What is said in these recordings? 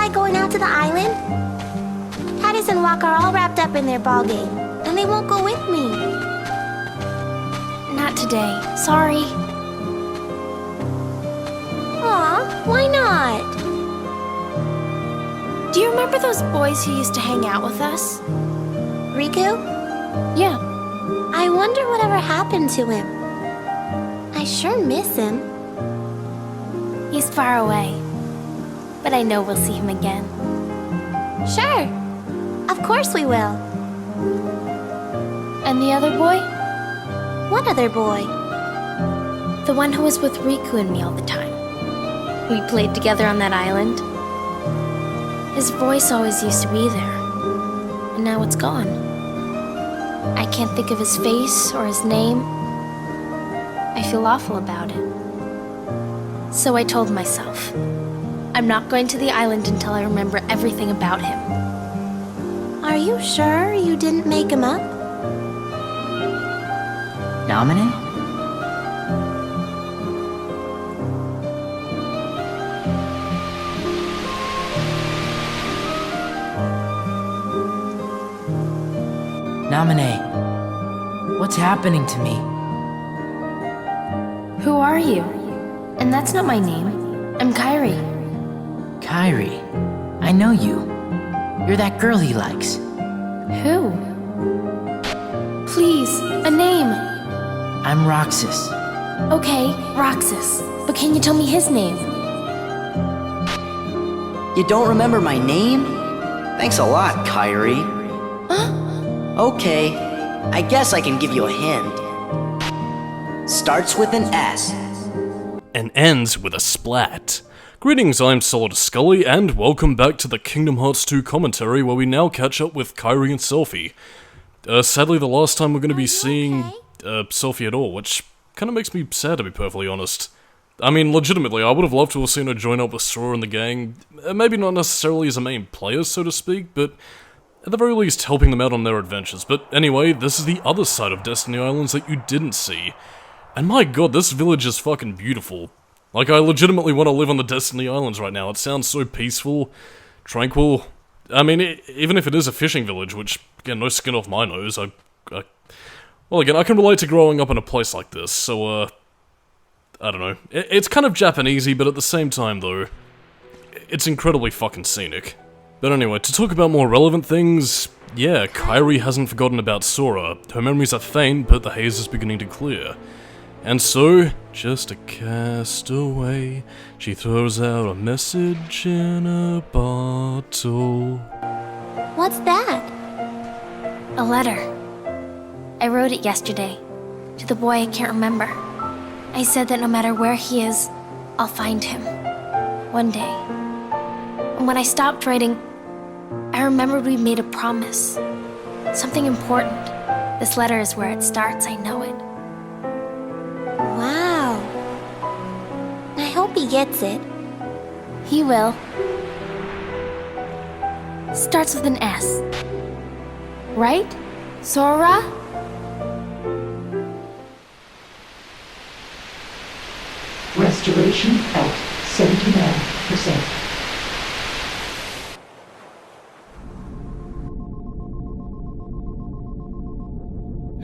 like going out to the island? Titus and Walk are all wrapped up in their ball game, and they won't go with me. Not today. Sorry. Aw, why not? Do you remember those boys who used to hang out with us? Riku? Yeah. I wonder whatever happened to him. I sure miss him. He's far away. But I know we'll see him again. Sure. Of course we will. And the other boy? What other boy? The one who was with Riku and me all the time. We played together on that island. His voice always used to be there. And now it's gone. I can't think of his face or his name. I feel awful about it. So I told myself, I'm not going to the island until I remember everything about him. Are you sure you didn't make him up? Namine? Namine, what's happening to me? Who are you? And that's not my name. I'm Kairi. Kairi, I know you. You're that girl he likes. Who? Please, a name. I'm Roxas. Okay, Roxas. But can you tell me his name? You don't remember my name? Thanks a lot, Kairi. Huh? Okay, I guess I can give you a hint. Starts with an S. And ends with a splat. Greetings, I'm Solid Scully, and welcome back to the Kingdom Hearts 2 commentary, where we now catch up with Kairi and Selphie. Sadly, the last time we're going to be seeing Selphie at all, which kind of makes me sad, to be perfectly honest. I mean, legitimately, I would have loved to have seen her join up with Sora and the gang, maybe not necessarily as a main player, so to speak, but at the very least helping them out on their adventures. But anyway, this is the other side of Destiny Islands that you didn't see. And my god, this village is fucking beautiful. Like, I legitimately want to live on the Destiny Islands right now. It sounds so peaceful, tranquil. I mean, even if it is a fishing village, which, again, no skin off my nose, well, again, I can relate to growing up in a place like this, so, I don't know. It's kind of Japanesey, but at the same time, though, it's incredibly fucking scenic. But anyway, to talk about more relevant things, yeah, Kairi hasn't forgotten about Sora. Her memories are faint, but the haze is beginning to clear. And so, just a cast away, she throws out a message in a bottle. What's that? A letter. I wrote it yesterday, to the boy I can't remember. I said that no matter where he is, I'll find him. One day. And when I stopped writing, I remembered we made a promise. Something important. This letter is where it starts, I know it. Wow. I hope he gets it. He will. Starts with an S. Right? Sora? Restoration at 79%.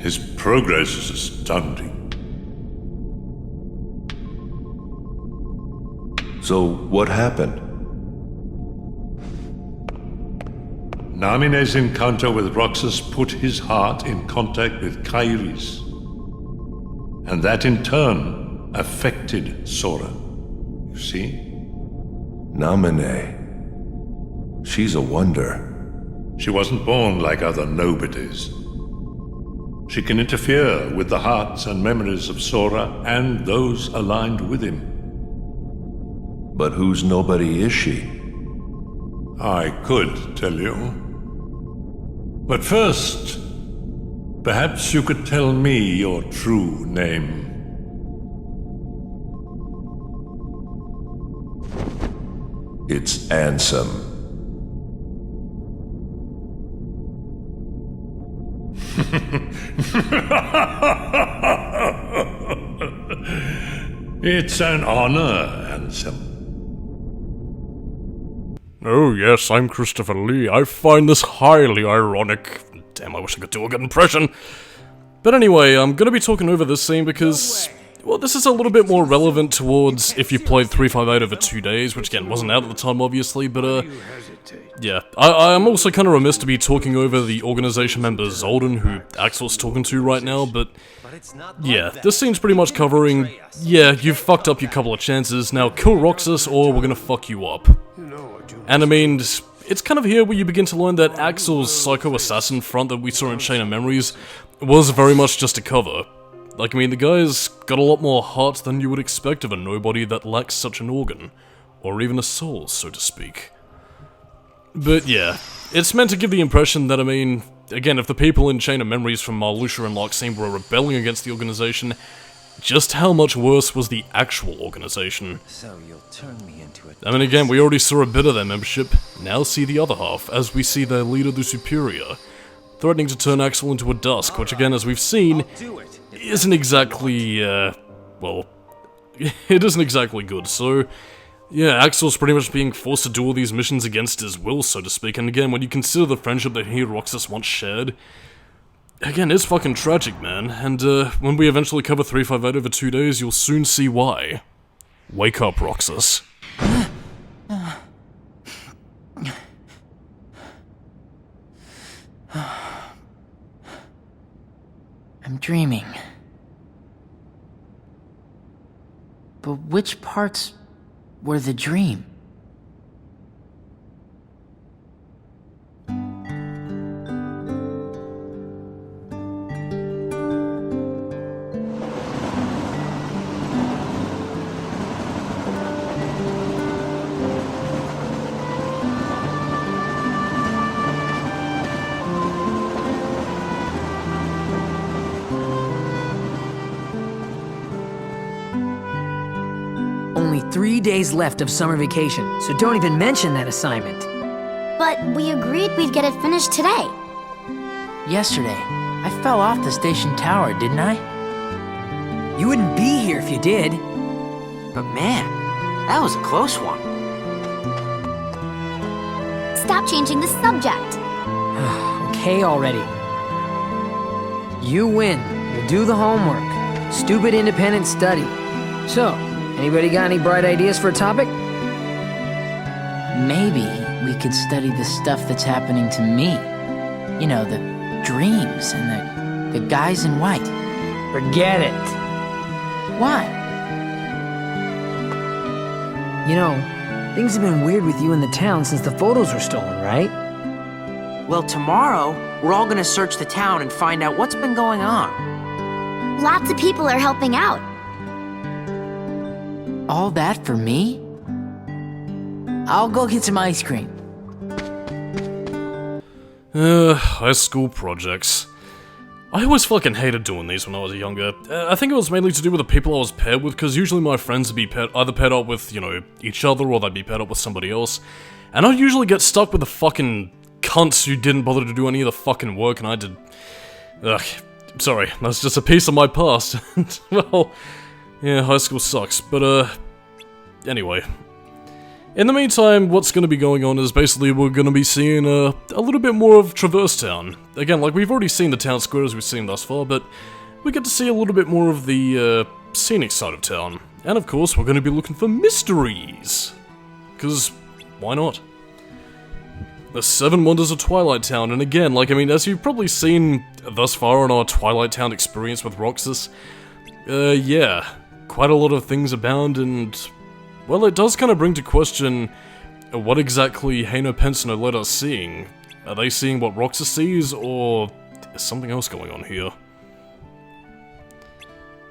His progress is astounding. So, what happened? Namine's encounter with Roxas put his heart in contact with Kairi's. And that in turn affected Sora. You see? Namine. She's a wonder. She wasn't born like other nobodies. She can interfere with the hearts and memories of Sora and those aligned with him. But whose nobody is she? I could tell you. But first, perhaps you could tell me your true name. It's Ansem. It's an honor, Ansem. Oh yes, I'm Christopher Lee. I find this highly ironic. Damn, I wish I could do a good impression. But anyway, I'm gonna be talking over this scene because, well, this is a little bit more relevant towards if you played 358 over 2 days, which again, wasn't out at the time obviously, but yeah. I'm also kind of remiss to be talking over the organization member Zoldan, who Axel's talking to right now, but yeah, this scene's pretty much covering, yeah, you've fucked up your couple of chances, now kill Roxas or we're gonna fuck you up. And I mean, it's kind of here where you begin to learn that Axel's psycho-assassin front that we saw in Chain of Memories was very much just a cover. Like, I mean, the guy's got a lot more heart than you would expect of a nobody that lacks such an organ. Or even a soul, so to speak. But yeah, it's meant to give the impression that, I mean, again, if the people in Chain of Memories from Marluxia and Loxene were rebelling against the organization, just how much worse was the actual organization? So you'll turn me into a... I mean, again, we already saw a bit of their membership, now see the other half, as we see their leader, the Superior, threatening to turn Axel into a Dusk, which again, as we've seen, isn't exactly, well, it isn't exactly good, so... yeah, Axel's pretty much being forced to do all these missions against his will, so to speak, and again, when you consider the friendship that he and Roxas once shared, again, it's fucking tragic, man, and when we eventually cover 358 over 2 days, you'll soon see why. Wake up, Roxas. I'm dreaming. But which parts were the dream? Only 3 days left of summer vacation, so don't even mention that assignment. But we agreed we'd get it finished today. Yesterday, I fell off the station tower, didn't I? You wouldn't be here if you did. But man, that was a close one. Stop changing the subject. Okay already. You win. You'll do the homework. Stupid independent study. So, anybody got any bright ideas for a topic? Maybe we could study the stuff that's happening to me. You know, the dreams and the guys in white. Forget it. Why? You know, things have been weird with you in the town since the photos were stolen, right? Well, tomorrow, we're all gonna search the town and find out what's been going on. Lots of people are helping out. All that for me? I'll go get some ice cream. High school projects. I always fucking hated doing these when I was younger. I think it was mainly to do with the people I was paired with, because usually my friends would be either paired up with, you know, each other, or they'd be paired up with somebody else. And I'd usually get stuck with the fucking cunts who didn't bother to do any of the fucking work, and I did... Ugh, sorry, that's just a piece of my past. Well, yeah, high school sucks, but anyway. In the meantime, what's going to be going on is basically we're going to be seeing a little bit more of Traverse Town. Again, like, we've already seen the town square as we've seen thus far, but we get to see a little bit more of the scenic side of town. And of course, we're going to be looking for mysteries. Because, why not? The 7 Wonders of Twilight Town, and again, like, I mean, as you've probably seen thus far in our Twilight Town experience with Roxas, yeah, quite a lot of things abound, and... well, it does kind of bring to question what exactly Heino Penson are let us seeing. Are they seeing what Roxas sees, or is something else going on here?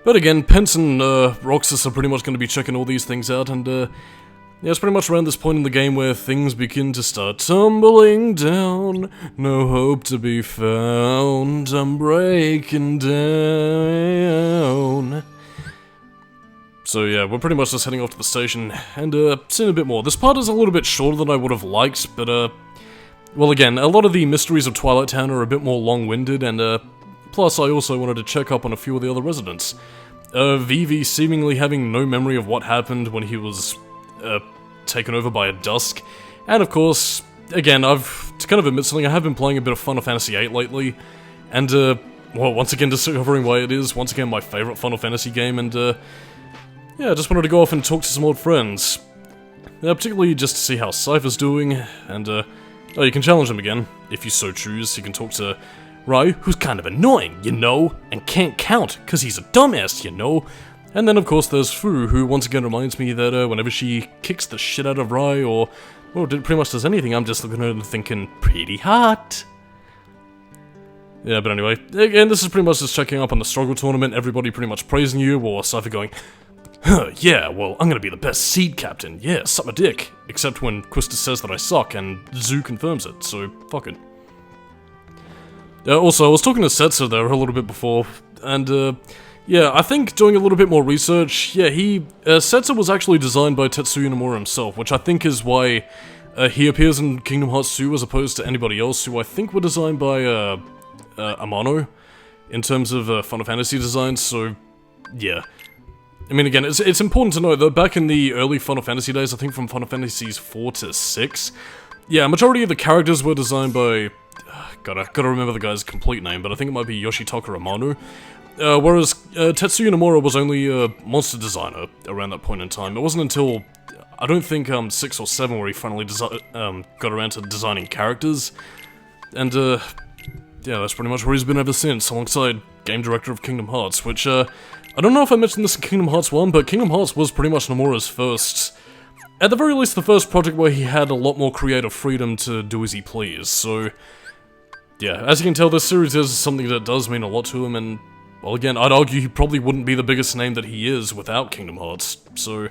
But again, Penson and Roxas are pretty much going to be checking all these things out, and yeah, it's pretty much around this point in the game where things begin to start tumbling down. No hope to be found, I'm breaking down. So yeah, we're pretty much just heading off to the station, and seeing a bit more. This part is a little bit shorter than I would have liked, but well, again, a lot of the mysteries of Twilight Town are a bit more long-winded, and plus I also wanted to check up on a few of the other residents. Vivi seemingly having no memory of what happened when he was, taken over by a dusk. And of course, again, to kind of admit something, I have been playing a bit of Final Fantasy VIII lately, and, well, once again, discovering why it is, once again, my favourite Final Fantasy game, and, yeah, I just wanted to go off and talk to some old friends. Particularly just to see how Cypher's doing, and, oh, you can challenge him again, if you so choose. You can talk to Rai, who's kind of annoying, you know, and can't count, because he's a dumbass, you know. And then, of course, there's Fu, who once again reminds me that whenever she kicks the shit out of Rai, or, well, pretty much does anything, I'm just looking at her and thinking, pretty hot. Yeah, but anyway, again, this is pretty much just checking up on the struggle tournament, everybody pretty much praising you, or Cypher going, huh, yeah, well, I'm gonna be the best seed captain, yeah, suck my dick. Except when Quista says that I suck, and Zoo confirms it, so fuck it. Also, I was talking to Setzer there a little bit before, and, yeah, I think doing a little bit more research, yeah, Setzer was actually designed by Tetsuya Nomura himself, which I think is why he appears in Kingdom Hearts 2 as opposed to anybody else, who I think were designed by, Amano, in terms of Final Fantasy design, so, yeah. I mean, again, it's important to know that back in the early Final Fantasy days, I think from Final Fantasies 4 to 6, yeah, a majority of the characters were designed by, gotta remember the guy's complete name, but I think it might be Yoshitaka Amano, whereas Tetsuya Nomura was only a monster designer around that point in time. It wasn't until, I don't think, 6 or 7 where he finally got around to designing characters, and, yeah, that's pretty much where he's been ever since, alongside game director of Kingdom Hearts, which, I don't know if I mentioned this in Kingdom Hearts 1, but Kingdom Hearts was pretty much Nomura's first, at the very least, the first project where he had a lot more creative freedom to do as he pleased, so, yeah, as you can tell, this series is something that does mean a lot to him, and, well, again, I'd argue he probably wouldn't be the biggest name that he is without Kingdom Hearts, so,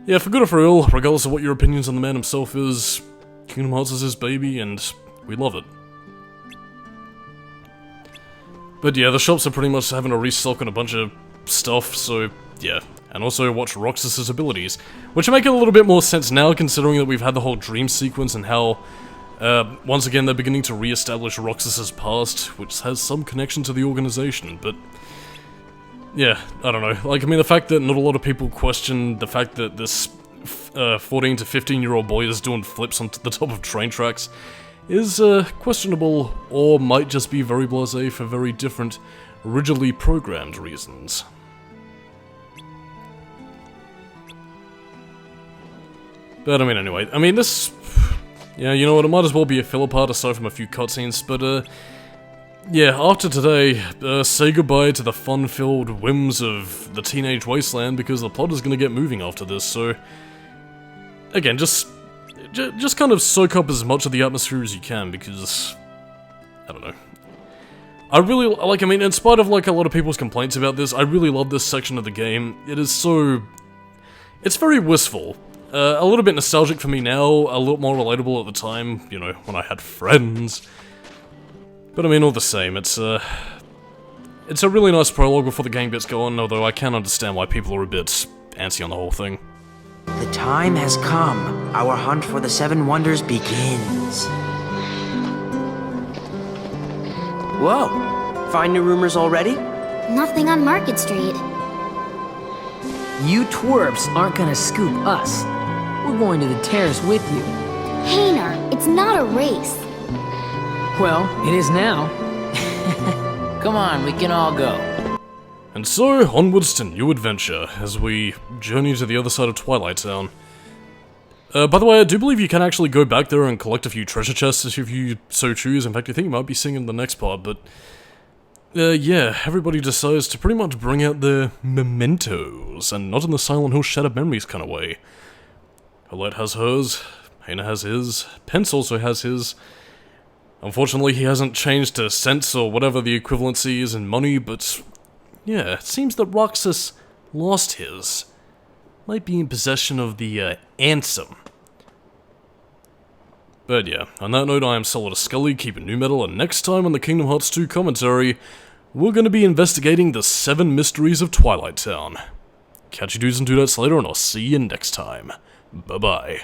yeah, for good or for ill, regardless of what your opinions on the man himself is, Kingdom Hearts is his baby, and we love it. But yeah, the shops are pretty much having a restock on a bunch of stuff, so yeah. And also watch Roxas's abilities, which make a little bit more sense now, considering that we've had the whole dream sequence and how, once again, they're beginning to re-establish Roxas's past, which has some connection to the organization, but yeah, I don't know. Like, I mean, the fact that not a lot of people question the fact that this 14 to 15-year-old boy is doing flips onto the top of train tracks is questionable, or might just be very blasé for very different, rigidly programmed reasons. But I mean, anyway, I mean, this, yeah, you know what, it might as well be a filler part aside from a few cutscenes, but yeah, after today, say goodbye to the fun-filled whims of the teenage wasteland, because the plot is gonna get moving after this, so, again, just kind of soak up as much of the atmosphere as you can, because, I don't know. I really, like, I mean, in spite of, like, a lot of people's complaints about this, I really love this section of the game. It is so, it's very wistful. A little bit nostalgic for me now, a little more relatable at the time, you know, when I had friends. But I mean, all the same, it's a really nice prologue before the game gets going, although I can understand why people are a bit antsy on the whole thing. The time has come. Our hunt for the Seven Wonders begins. Whoa! Find new rumors already? Nothing on Market Street. You twerps aren't gonna scoop us. We're going to the terrace with you. Hayner, it's not a race. Well, it is now. Come on, we can all go. And so, onwards to new adventure, as we journey to the other side of Twilight Town. By the way, I do believe you can actually go back there and collect a few treasure chests if you so choose. In fact, I think you might be seeing in the next part, but yeah, everybody decides to pretty much bring out their mementos, and not in the Silent Hill Shattered Memories kind of way. Colette has hers, Hayner has his, Pence also has his. Unfortunately, he hasn't changed to cents or whatever the equivalency is in money, but yeah, it seems that Roxas lost his. Might be in possession of the Ansem. But yeah, on that note, I am Solidus Scully, keeping New Metal, and next time on the Kingdom Hearts 2 commentary, we're going to be investigating the 7 mysteries of Twilight Town. Catch you dudes and dudettes later, and I'll see you next time. Bye-bye.